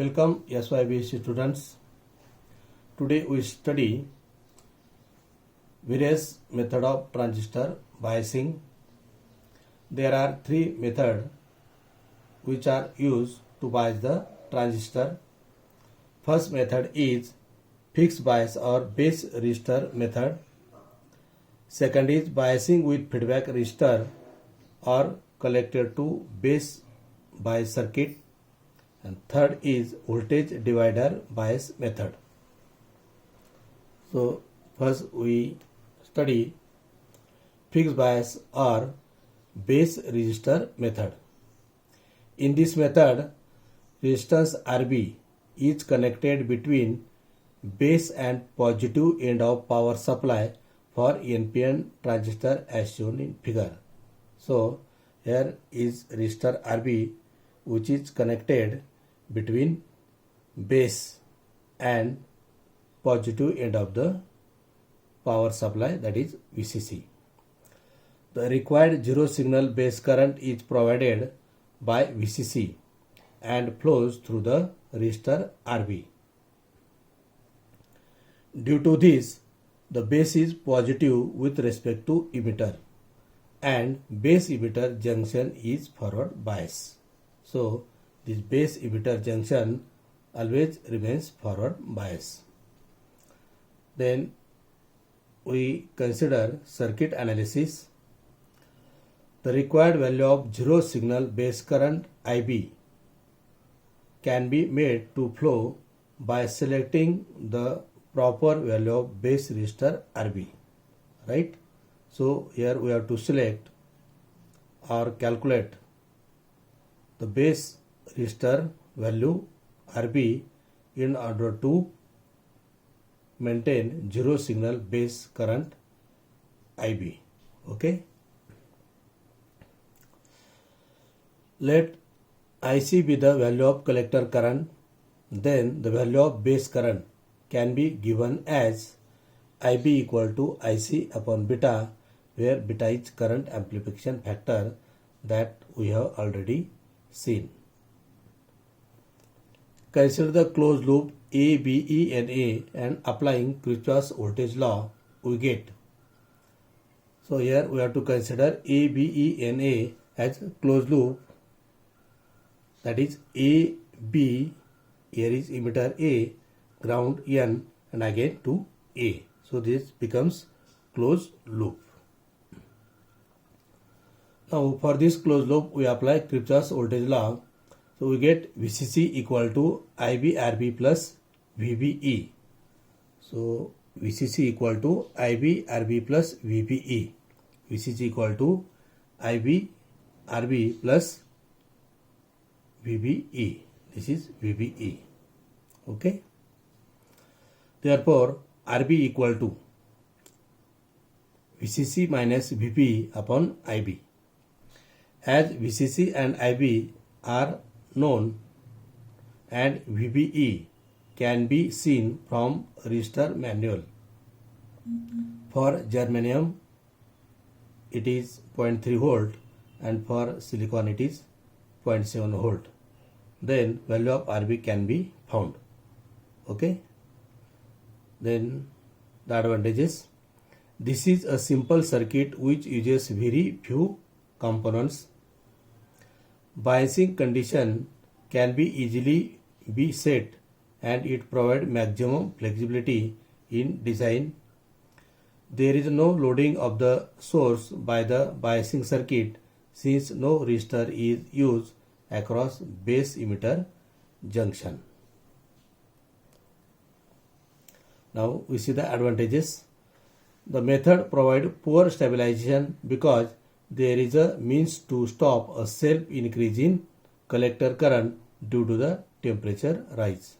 Welcome SYBC students. Today we study various method of transistor biasing. There are three methods which are used to bias the transistor. First method is fixed bias or base resistor method. Second is biasing with feedback resistor or collector to base bias circuit. And third is voltage divider bias method. So first we study fixed bias or base resistor method. In this method, resistance RB is connected between base and positive end of power supply for NPN transistor as shown in figure. So here is resistor RB which is connected between base and positive end of the power supply, that is VCC. The required zero signal base current is provided by VCC and flows through the resistor RB. Due to this, the base is positive with respect to emitter and base emitter junction is forward bias. So this base emitter junction always remains forward bias. Then we consider circuit analysis. The required value of zero signal base current IB can be made to flow by selecting the proper value of base resistor RB, right? So here we have to select or calculate the base resistor value RB in order to maintain zero signal base current IB. Okay. Let IC be the value of collector current, then the value of base current can be given as IB equal to IC upon beta, where beta is current amplification factor that we have already seen. Consider the closed loop A, B, E and A and applying Kirchhoff's voltage law we get. So here we have to consider A, B, E and A as closed loop, that is A, B, here is emitter A, ground N and again to A. So this becomes closed loop. Now for this closed loop we apply Kirchhoff's voltage law. So we get VCC equal to IB RB plus VBE. So VCC equal to IB RB plus VBE. VCC equal to IB RB plus VBE. This is VBE. Okay. Therefore RB equal to VCC minus VB upon IB. As VCC and IB are known and VBE can be seen from resistor manual. For germanium it is 0.3 volt and for silicon it is 0.7 volt. Then value of RB can be found. Okay. Then the advantages. This is a simple circuit which uses very few components. Biasing condition can be easily be set and it provides maximum flexibility in design. There is no loading of the source by the biasing circuit since no resistor is used across base emitter junction. Now we see the advantages. The method provides poor stabilization because there is a means to stop a self increase in collector current due to the temperature rise.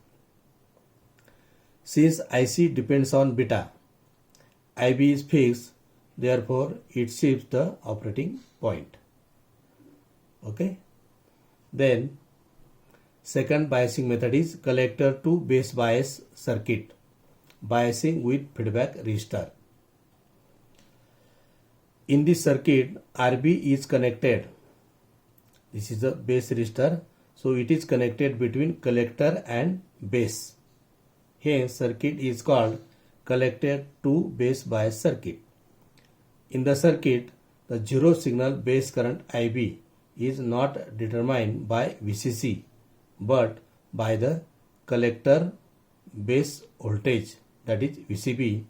Since IC depends on beta, IB is fixed, therefore it shifts the operating point. Okay. Then second biasing method is collector to base bias circuit, biasing with feedback resistor. In this circuit, RB is connected. This is the base resistor. So it is connected between collector and base. Hence circuit is called collector to base bias circuit. In the circuit, the zero signal base current IB is not determined by VCC but by the collector base voltage, that is VCB,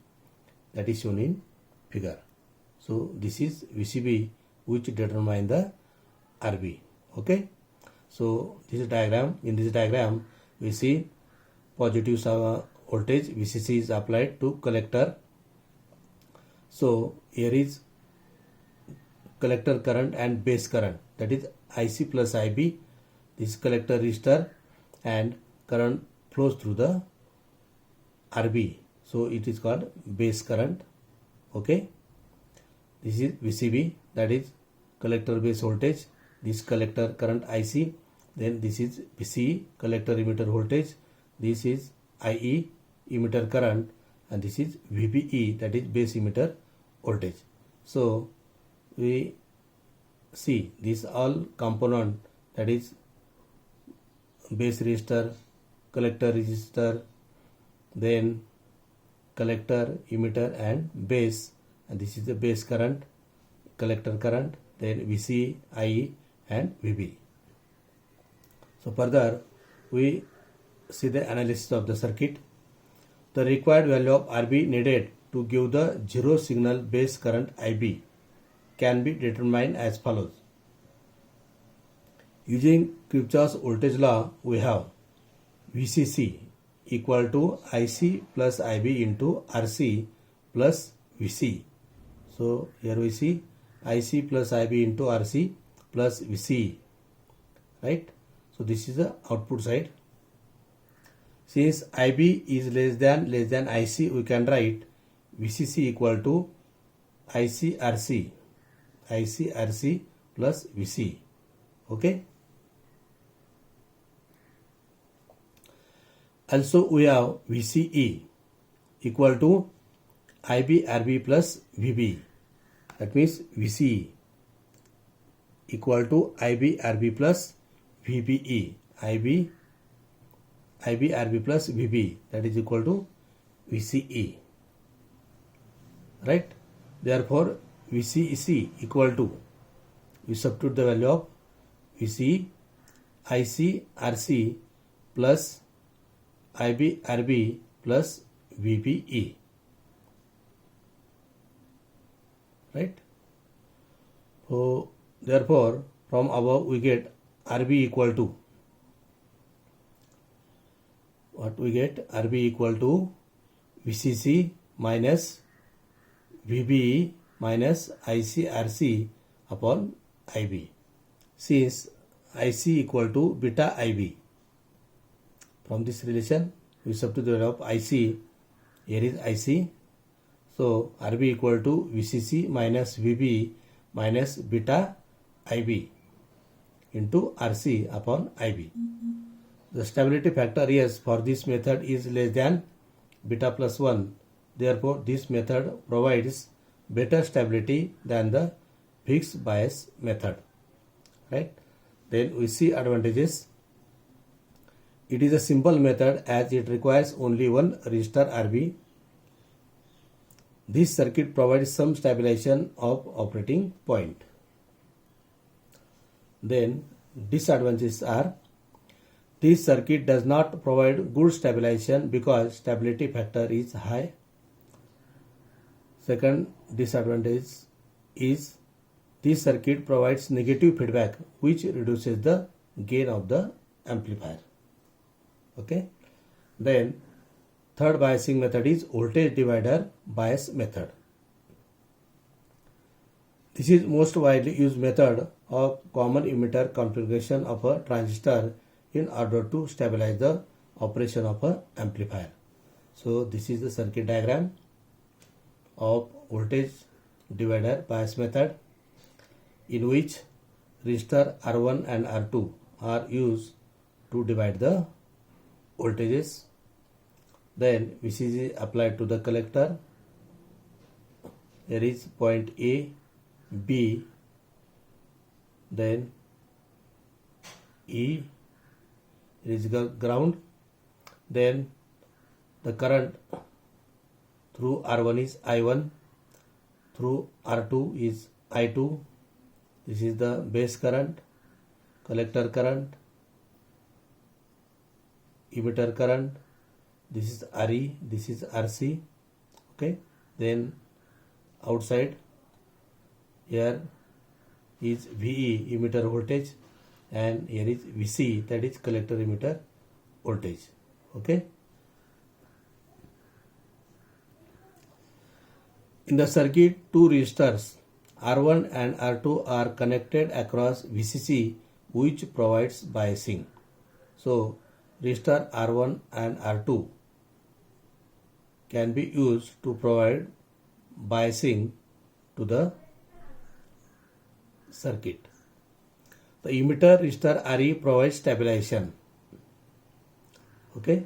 that is shown in figure. So this is VCB which determine the RB. Okay. So this diagram, in this diagram we see positive voltage VCC is applied to collector. So here is collector current and base current, that is IC plus IB. This collector resistor and current flows through the RB. So it is called base current. Okay. This is VCB, that is collector base voltage. This collector current IC. Then this is VCE, collector emitter voltage. This is IE, emitter current, and this is VBE, that is base emitter voltage. So we see this all component, that is base resistor, collector resistor, then collector, emitter and base, and this is the base current, collector current, then VCE, IE and VB. So further we see the analysis of the circuit. The required value of RB needed to give the zero signal base current IB can be determined as follows. Using Kirchhoff's voltage law, we have VCC equal to IC plus IB into RC plus VC. So here we see IC plus IB into RC plus VC, right? So this is the output side. Since IB is less than IC, we can write VCC equal to IC RC plus VC. Okay. Also we have VCE equal to IB RB plus VB. That means VCE equal to IB RB plus VBE. IB RB plus VB, that is equal to VCE. Right? Therefore VCC equal to, we substitute the value of VCE IC RC plus IB RB plus VBE. Right? So therefore from above we get RB equal to, what we get? RB equal to VCC minus VBE minus IC RC upon IB. Since IC equal to beta IB, from this relation we substitute the value of IC. Here is IC. So RB equal to VCC minus VB minus beta IB into RC upon IB. The stability factor S for this method is less than beta plus 1. Therefore this method provides better stability than the fixed bias method. Right? Then we see advantages. It is a simple method as it requires only one resistor RB. This circuit provides some stabilization of operating point. Then disadvantages are, this circuit does not provide good stabilization because stability factor is high. Second disadvantage is, this circuit provides negative feedback which reduces the gain of the amplifier. Okay. Then third biasing method is voltage divider bias method. This is most widely used method of common emitter configuration of a transistor in order to stabilize the operation of an amplifier. So this is the circuit diagram of voltage divider bias method, in which resistor R1 and R2 are used to divide the voltages. Then VCC applied to the collector. There is point A, B, then E, it is ground. Then the current through R1 is I1, through R2 is I2. This is the base current, collector current, emitter current. This is RE, this is RC. Okay. Then outside here is VE, emitter voltage, and here is VC, that is collector emitter voltage. Okay. In the circuit, two resistors R1 and R2 are connected across VCC, which provides biasing. So resistor R1 and R2 can be used to provide biasing to the circuit. The emitter resistor RE provides stabilization. Okay.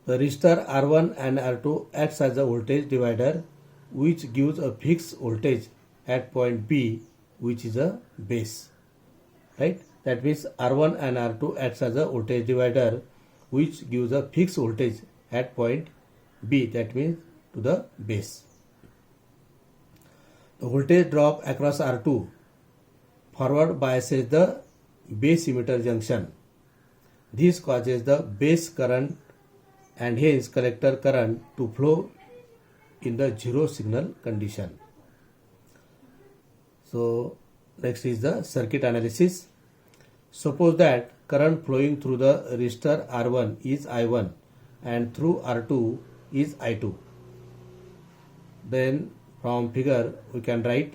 The resistor R1 and R2 acts as a voltage divider, which gives a fixed voltage at point B, which is a base. Right? That means R1 and R2 acts as a voltage divider, which gives a fixed voltage at point B, that means to the base. The voltage drop across R2 forward biases the base emitter junction. This causes the base current and hence collector current to flow in the zero signal condition. So next is the circuit analysis. Suppose that current flowing through the resistor R1 is I1 and through R2 is I2. Then from figure we can write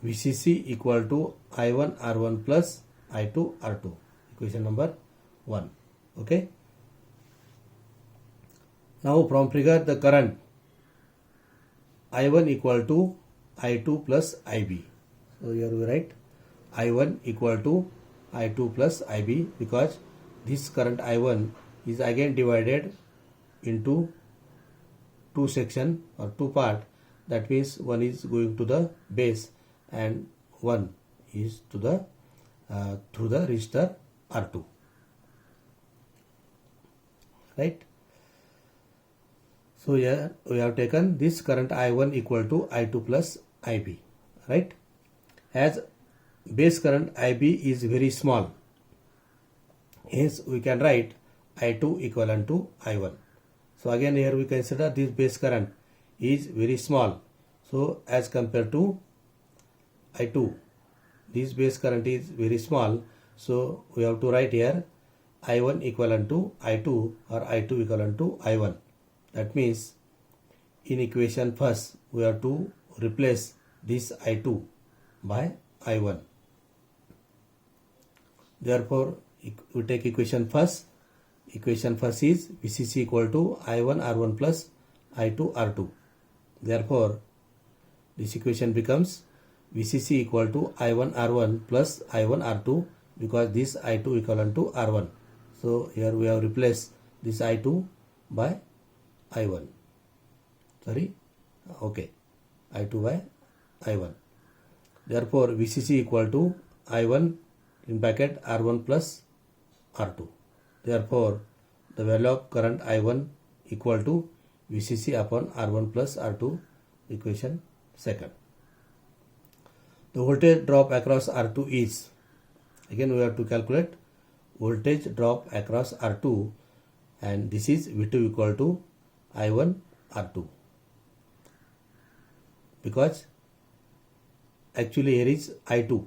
VCC equal to I1 R1 plus I2 R2, equation number 1. Okay. Now from figure the current I1 equal to I2 plus IB. So here we write I1 equal to I2 plus IB, because this current I1 is again divided into two section or two part. That means one is going to the base and one is to the through the resistor R2. Right. So here we have taken this current I1 equal to I2 plus IB. Right. As base current IB is very small, hence we can write I2 equivalent to I1. So again here we consider this base current is very small. So as compared to I2, this base current is very small. So we have to write here I1 equivalent to I2 or I2 equivalent to I1. That means in equation first we have to replace this I2 by I1. Therefore we take equation first. Equation first is VCC equal to I1 R1 plus I2 R2. Therefore this equation becomes VCC equal to I1 R1 plus I1 R2, because this I2 equivalent to R1. So here we have replaced this I2 by I1. Sorry. Okay. I2 by I1. Therefore VCC equal to I1 in bracket R1 plus R2. Therefore the value of current I1 equal to VCC upon R1 plus R2, equation second. The voltage drop across R2 is, again we have to calculate voltage drop across R2, and this is V2 equal to I1 R2, because actually here is I2,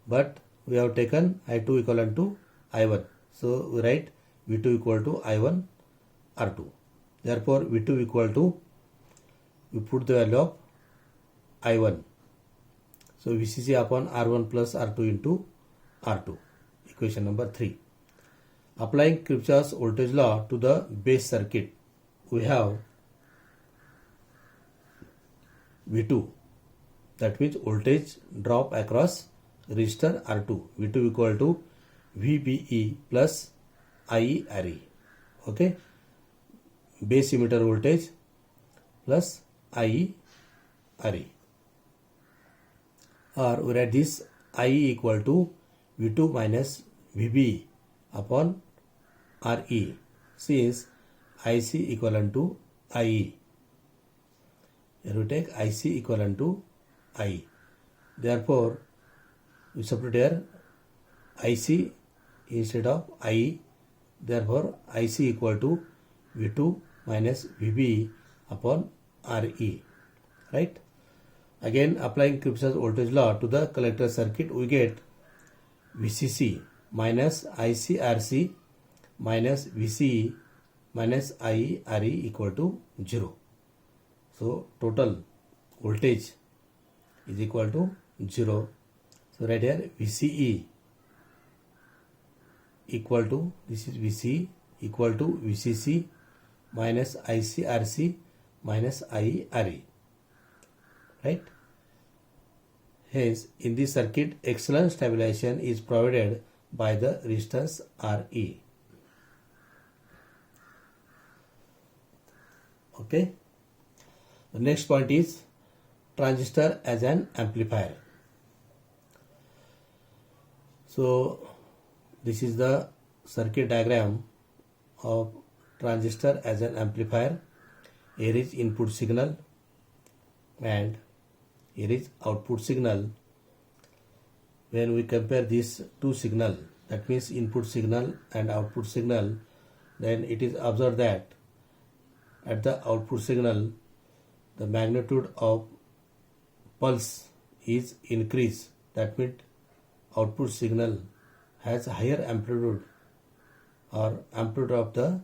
but we have taken I2 equivalent to I1. So we write V2 equal to I1 R2. Therefore V2 equal to, we put the value of I1. So VCC upon R1 plus R2 into R2, equation number 3. Applying Kirchhoff's voltage law to the base circuit, we have V2, that means voltage drop across resistor R2. V2 equal to VBE plus IE RE. Okay. Base emitter voltage plus IE RE. Or we write this IE equal to V2 minus VBE upon RE, since IC equivalent to IE. Here we take IC equivalent to IE. Therefore, we substitute here IC instead of IE. Therefore, IC equal to V2 minus VB upon RE. Right? Again, applying Kirchhoff's voltage law to the collector circuit, we get VCC minus ICRC minus VCE minus IERE equal to 0. So, total voltage is equal to 0. So, right here VCE equal to, this is VCE equal to VCC minus ICRC minus IERE. Right? Hence, in this circuit, excellent stabilization is provided by the resistance RE. Okay. The next point is transistor as an amplifier. So, this is the circuit diagram of transistor as an amplifier. Here is input signal and here is output signal. When we compare these two signal, that means input signal and output signal, then it is observed that at the output signal, the magnitude of pulse is increased. That means output signal has higher amplitude, or amplitude of the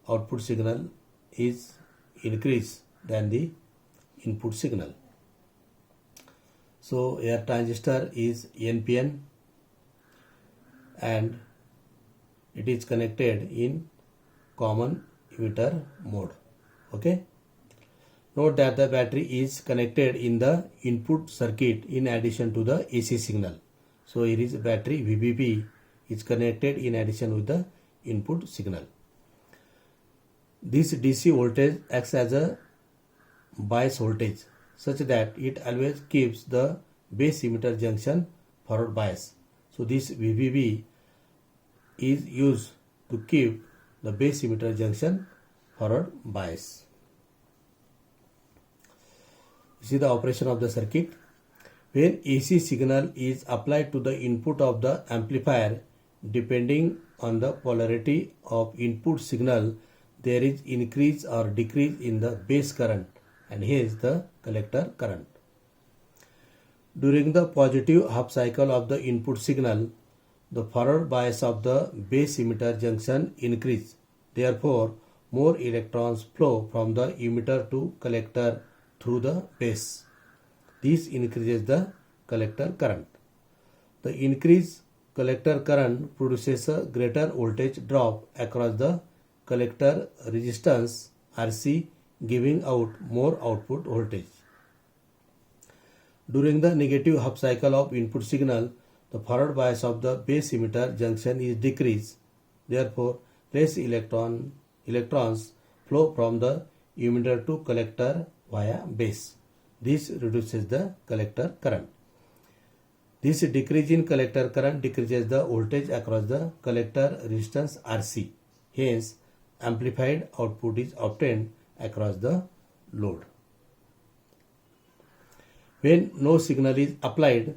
output signal is increased than the input signal. So here transistor is NPN and it is connected in common emitter mode. Okay. Note that the battery is connected in the input circuit in addition to the AC signal. So here is battery VBB is connected in addition with the input signal. This DC voltage acts as a bias voltage such that it always keeps the base emitter junction forward bias. So this VBB is used to keep the base emitter junction forward bias. See the operation of the circuit. When AC signal is applied to the input of the amplifier, depending on the polarity of input signal, there is increase or decrease in the base current and hence the collector current. During the positive half cycle of the input signal, the forward bias of the base emitter junction increase. Therefore, more electrons flow from the emitter to collector through the base. This increases the collector current. The increased collector current produces a greater voltage drop across the collector resistance RC, giving out more output voltage. During the negative half cycle of input signal, the forward bias of the base emitter junction is decreased. Therefore, less electrons flow from the emitter to collector via base. This reduces the collector current. This decrease in collector current decreases the voltage across the collector resistance RC. Hence, amplified output is obtained across the load. When no signal is applied,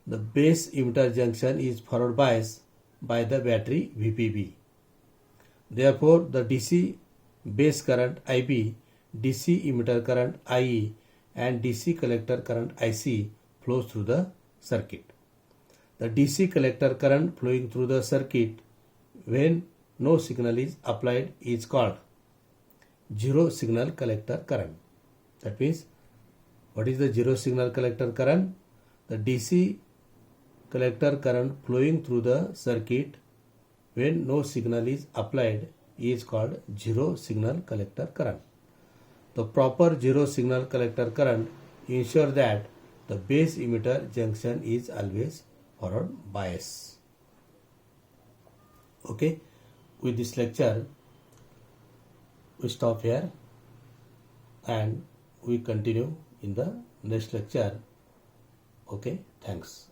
the base emitter junction is forward biased by the battery VPB. Therefore, the DC base current IB, DC emitter current IE and DC collector current IC flows through the circuit. The DC collector current flowing through the circuit when no signal is applied is called zero signal collector current. That means, what is the zero signal collector current? The DC collector current flowing through the circuit when no signal is applied is called zero signal collector current. The proper zero signal collector current ensures that the base emitter junction is always forward bias. Okay, with this lecture we stop here and we continue in the next lecture. Okay, thanks.